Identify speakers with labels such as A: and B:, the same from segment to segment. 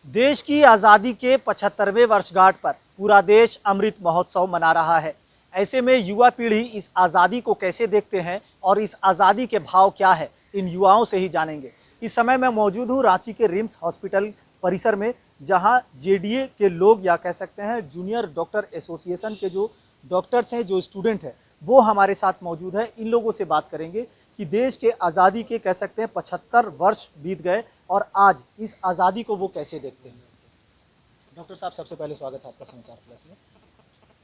A: देश की आज़ादी के 75वें वर्षगांठ पर पूरा देश अमृत महोत्सव मना रहा है। ऐसे में युवा पीढ़ी इस आज़ादी को कैसे देखते हैं और इस आज़ादी के भाव क्या है, इन युवाओं से ही जानेंगे। इस समय मैं मौजूद हूँ रांची के रिम्स हॉस्पिटल परिसर में, जहां जेडीए के लोग या कह सकते हैं जूनियर डॉक्टर एसोसिएशन के जो डॉक्टर्स हैं, जो स्टूडेंट हैं, वो हमारे साथ मौजूद है। इन लोगों से बात करेंगे कि देश के आज़ादी के कह सकते हैं 75 वर्ष बीत गए और आज इस आज़ादी को वो कैसे देखते हैं। डॉक्टर साहब, सबसे पहले स्वागत है आपका समाचार प्लस में।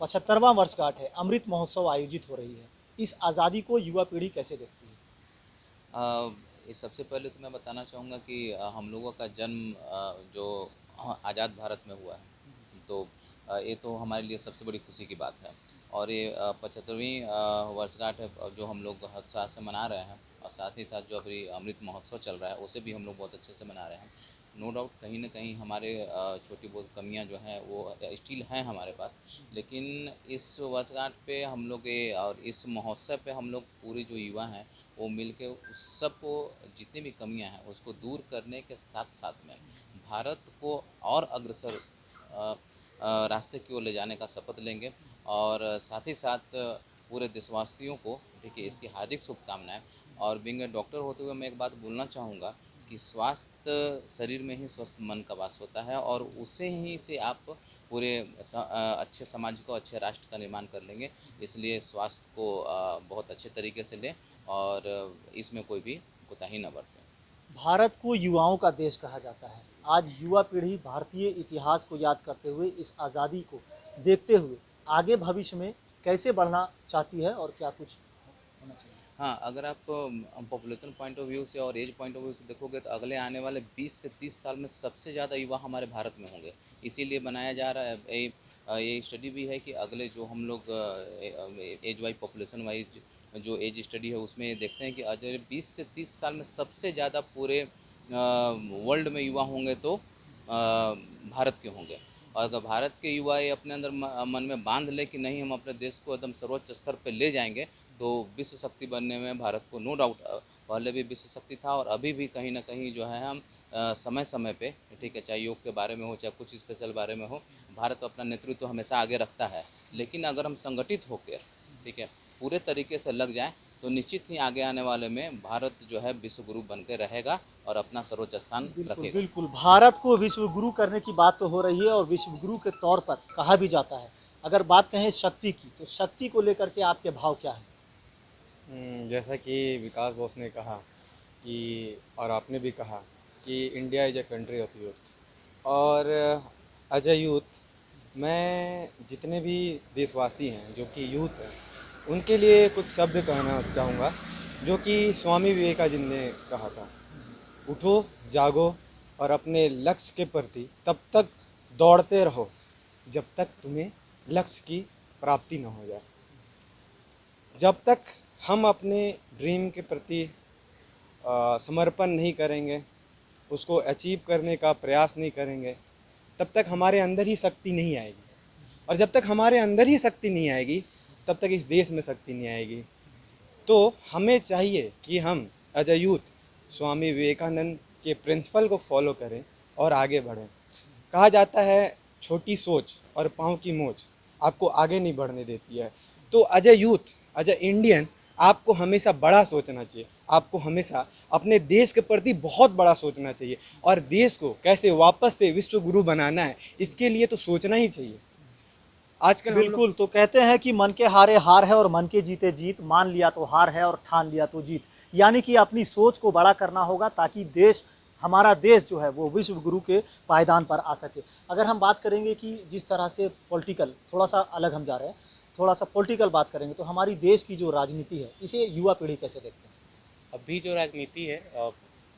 A: 75वां वर्षगांठ है, अमृत महोत्सव आयोजित हो रही है, इस आज़ादी को युवा पीढ़ी कैसे देखती है?
B: इस सबसे पहले तो मैं बताना चाहूँगा कि हम लोगों का जन्म जो आज़ाद भारत में हुआ है, तो ये तो हमारे लिए सबसे बड़ी खुशी की बात है। और ये 75वीं वर्षगांठ है जो हम लोग उत्साह से मना रहे हैं, और साथ ही साथ जो अभी अमृत महोत्सव चल रहा है उसे भी हम लोग बहुत अच्छे से मना रहे हैं। नो डाउट कहीं ना कहीं हमारे छोटी बहुत कमियां जो हैं वो स्टिल हैं हमारे पास, लेकिन इस वर्षगांठ पे हम लोग और इस महोत्सव पे हम लोग पूरे जो युवा हैं वो मिल के उस सब को, जितनी भी कमियां हैं उसको दूर करने के साथ साथ में भारत को और अग्रसर रास्ते की ओर ले जाने का शपथ लेंगे। और साथ ही साथ पूरे देशवासियों को देखिए इसकी हार्दिक शुभकामनाएं। और बिंग ए डॉक्टर होते हुए मैं एक बात बोलना चाहूँगा कि स्वास्थ्य शरीर में ही स्वस्थ मन का वास होता है, और उसे ही से आप पूरे अच्छे समाज को, अच्छे राष्ट्र का निर्माण कर लेंगे। इसलिए स्वास्थ्य को बहुत अच्छे तरीके से लें और इसमें कोई भी कोताही न बरतें।
A: भारत को युवाओं का देश कहा जाता है। आज युवा पीढ़ी भारतीय इतिहास को याद करते हुए, इस आज़ादी को देखते हुए आगे भविष्य में कैसे बढ़ना चाहती है और क्या कुछ होना चाहिए?
B: हाँ, अगर आप पॉपुलेशन पॉइंट ऑफ व्यू से और एज पॉइंट ऑफ व्यू से देखोगे तो अगले आने वाले 20 से 30 साल में सबसे ज़्यादा युवा हमारे भारत में होंगे। इसीलिए बनाया जा रहा है ये स्टडी भी है कि अगले जो हम लोग एज वाइज, पॉपुलेशन वाइज जो एज स्टडी है उसमें ये देखते हैं कि अगले 20 से 30 साल में सबसे ज़्यादा पूरे वर्ल्ड में युवा होंगे तो भारत के होंगे। और अगर भारत के युवा ये अपने अंदर मन में बांध ले कि नहीं, हम अपने देश को एकदम सर्वोच्च स्तर पर ले जाएंगे, तो विश्व शक्ति बनने में भारत को नो डाउट, पहले भी विश्व शक्ति था और अभी भी कहीं ना कहीं जो है हम समय समय पे, ठीक है, चाहे योग के बारे में हो चाहे कुछ स्पेशल बारे में हो, भारत अपना नेतृत्व हमेशा आगे रखता है। लेकिन अगर हम संगठित होकर, ठीक है, पूरे तरीके से लग जाएं तो निश्चित ही आगे आने वाले में भारत जो है विश्व गुरु बन के रहेगा और अपना सर्वोच्च स्थान
A: बिल्कुल
B: रखेगा।
A: बिल्कुल, भारत को विश्व गुरु करने की बात तो हो रही है और विश्व गुरु के तौर पर कहा भी जाता है। अगर बात कहें शक्ति की, तो शक्ति को लेकर के आपके भाव क्या है?
C: जैसा कि विकास बॉस ने कहा कि, और आपने भी कहा कि India is a country of youth. और एज ए यूथ, मैं जितने भी देशवासी हैं जो कि यूथ हैं उनके लिए कुछ शब्द कहना चाहूँगा, जो कि स्वामी विवेकानंद ने कहा था। उठो, जागो और अपने लक्ष्य के प्रति तब तक दौड़ते रहो जब तक तुम्हें लक्ष्य की प्राप्ति न हो जाए। जब तक हम अपने ड्रीम के प्रति समर्पण नहीं करेंगे, उसको अचीव करने का प्रयास नहीं करेंगे, तब तक हमारे अंदर ही शक्ति नहीं आएगी। और जब तक हमारे अंदर ही शक्ति नहीं आएगी, तब तक इस देश में शक्ति नहीं आएगी। तो हमें चाहिए कि हम as a youth Swami Vivekananda के प्रिंसिपल को फॉलो करें और आगे बढ़ें। कहा जाता है छोटी सोच और पाँव की मोच आपको आगे नहीं बढ़ने देती है। तो as a youth, as a Indian, आपको हमेशा बड़ा सोचना चाहिए। आपको हमेशा अपने देश के प्रति बहुत बड़ा सोचना चाहिए, और देश को कैसे वापस से विश्व गुरु बनाना है, इसके लिए तो सोचना ही चाहिए। आजकल हम लोग
A: बिल्कुल, तो कहते हैं कि मन के हारे हार है और मन के जीते जीत, मान लिया तो हार है और ठान लिया तो जीत। यानी कि अपनी सोच को बड़ा करना होगा ताकि देश, हमारा देश जो है वो विश्व गुरु के पायदान पर आ सके। अगर हम बात करेंगे कि जिस तरह से पॉलिटिकल, थोड़ा सा अलग हम जा रहे हैं, थोड़ा सा पॉलिटिकल बात करेंगे, तो हमारी देश की जो राजनीति है इसे युवा पीढ़ी कैसे देखते हैं?
D: अभी जो राजनीति है,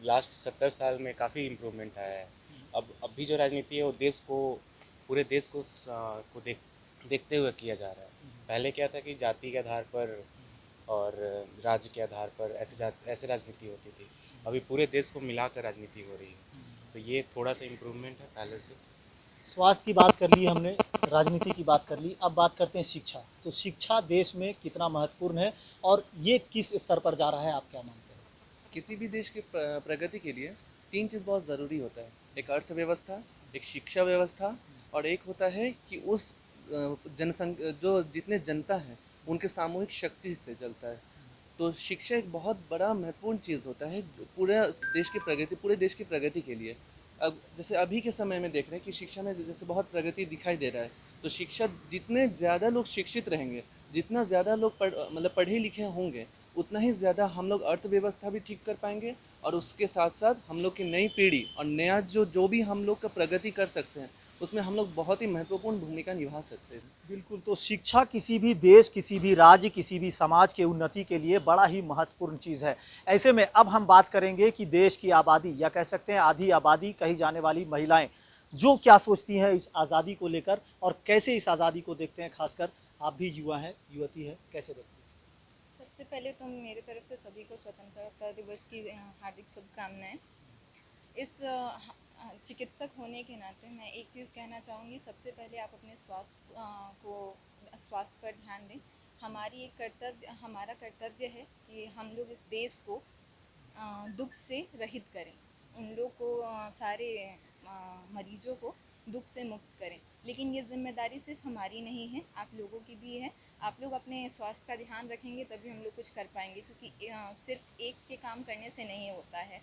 D: लास्ट 70 साल में काफ़ी इम्प्रूवमेंट आया है। अब अभी जो राजनीति है वो देश को, पूरे देश को देखते हुए किया जा रहा है। पहले क्या था कि जाति के आधार पर और राज्य के आधार पर ऐसे राजनीति होती थी। अभी पूरे देश को मिलाकर राजनीति हो रही है, तो ये थोड़ा सा इम्प्रूवमेंट है पहले से।
A: स्वास्थ्य की बात कर ली हमने, राजनीति की बात कर ली, अब बात करते हैं शिक्षा। तो शिक्षा देश में कितना महत्वपूर्ण है और ये किस स्तर पर जा रहा है, आप क्या मानते हैं?
E: किसी भी देश के प्रगति के लिए तीन चीज़ बहुत ज़रूरी होता है। एक अर्थव्यवस्था, एक शिक्षा व्यवस्था और एक होता है कि उस जनसंख्या जो जितने जनता है उनके सामूहिक शक्ति से चलता है। तो शिक्षा एक बहुत बड़ा महत्वपूर्ण चीज़ होता है जो पूरे देश की प्रगति के लिए। अब जैसे अभी के समय में देख रहे हैं कि शिक्षा में जैसे बहुत प्रगति दिखाई दे रहा है, तो शिक्षा जितने ज़्यादा लोग शिक्षित रहेंगे, जितना ज़्यादा लोग पढ़े लिखे होंगे, उतना ही ज़्यादा हम लोग अर्थव्यवस्था भी ठीक कर पाएंगे और उसके साथ साथ हम लोग की नई पीढ़ी और नया जो भी हम लोग का प्रगति कर सकते हैं उसमें हम लोग बहुत ही महत्वपूर्ण भूमिका निभा सकते हैं।
A: बिल्कुल, तो शिक्षा किसी भी देश, किसी भी राज्य, किसी भी समाज के उन्नति के लिए बड़ा ही महत्वपूर्ण चीज़ है। ऐसे में अब हम बात करेंगे कि देश की आबादी या कह सकते हैं आधी आबादी कही जाने वाली महिलाएं जो क्या सोचती हैं इस आज़ादी को लेकर और कैसे इस आज़ादी को देखते हैं। खासकर आप भी युवा हैं, युवती हैं, कैसे देखते हैं?
F: सबसे पहले तो मेरी तरफ से सभी को स्वतंत्रता दिवस की हार्दिक शुभकामनाएं। इस चिकित्सक होने के नाते मैं एक चीज़ कहना चाहूँगी, सबसे पहले आप अपने स्वास्थ्य पर ध्यान दें। हमारा कर्तव्य है कि हम लोग इस देश को दुख से रहित करें, उन लोग को सारे मरीजों को दुख से मुक्त करें। लेकिन ये जिम्मेदारी सिर्फ हमारी नहीं है, आप लोगों की भी है। आप लोग अपने स्वास्थ्य का ध्यान रखेंगे तभी हम लोग कुछ कर पाएंगे, क्योंकि सिर्फ एक के काम करने से नहीं होता है।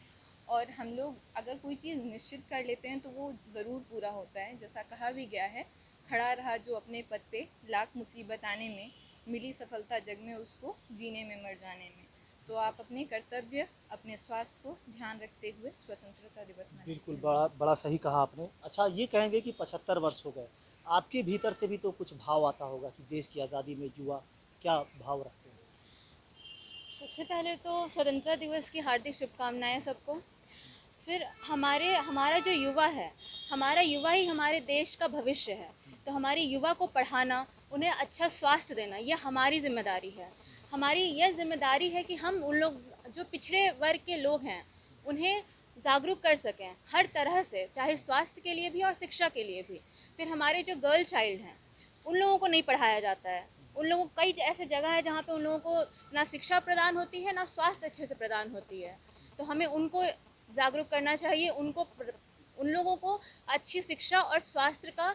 F: और हम लोग अगर कोई चीज़ निश्चित कर लेते हैं तो वो ज़रूर पूरा होता है। जैसा कहा भी गया है, खड़ा रहा जो अपने पद पे, लाख मुसीबत आने में, मिली सफलता जग में उसको जीने में मर जाने में। तो आप अपने कर्तव्य, अपने स्वास्थ्य को ध्यान रखते हुए स्वतंत्रता दिवस मनाएं।
A: बिल्कुल, बड़ा सही कहा आपने। अच्छा, ये कहेंगे कि 75 वर्ष हो गए, आपके भीतर से भी तो कुछ भाव आता होगा कि देश की आज़ादी में युवा क्या भाव रखते हैं?
F: सबसे पहले तो स्वतंत्रता दिवस की हार्दिक शुभकामनाएं सबको। फिर हमारा जो युवा है, हमारा युवा ही हमारे देश का भविष्य है। तो हमारे युवा को पढ़ाना, उन्हें अच्छा स्वास्थ्य देना, यह हमारी जिम्मेदारी है। हमारी यह जिम्मेदारी है कि हम उन लोग जो पिछड़े वर्ग के लोग हैं उन्हें जागरूक कर सकें हर तरह से, चाहे स्वास्थ्य के लिए भी और शिक्षा के लिए भी। फिर हमारे जो गर्ल चाइल्ड हैं उन लोगों को नहीं पढ़ाया जाता है। उन लोगों को कई ऐसे जगह है जहाँ पे उन लोगों को ना शिक्षा प्रदान होती है, ना स्वास्थ्य अच्छे से प्रदान होती है। तो हमें उनको जागरूक करना चाहिए, उन लोगों को अच्छी शिक्षा और स्वास्थ्य का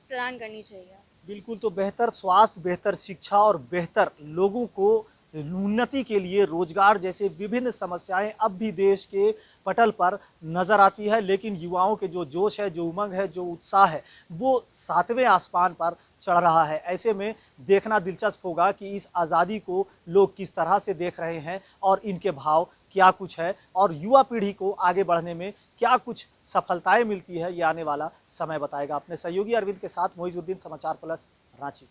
F: प्रदान करनी चाहिए।
A: बिल्कुल, तो बेहतर स्वास्थ्य, बेहतर शिक्षा और बेहतर लोगों को उन्नति के लिए रोजगार जैसे विभिन्न समस्याएं अब भी देश के पटल पर नज़र आती है, लेकिन युवाओं के जो जोश है, जो उमंग है, जो उत्साह है, वो 7वें आसमान पर चढ़ रहा है। ऐसे में देखना दिलचस्प होगा कि इस आज़ादी को लोग किस तरह से देख रहे हैं और इनके भाव क्या कुछ है और युवा पीढ़ी को आगे बढ़ने में क्या कुछ सफलताएं मिलती है, ये आने वाला समय बताएगा। अपने सहयोगी अरविंद के साथ मोइजुद्दीन, समाचार प्लस, रांची।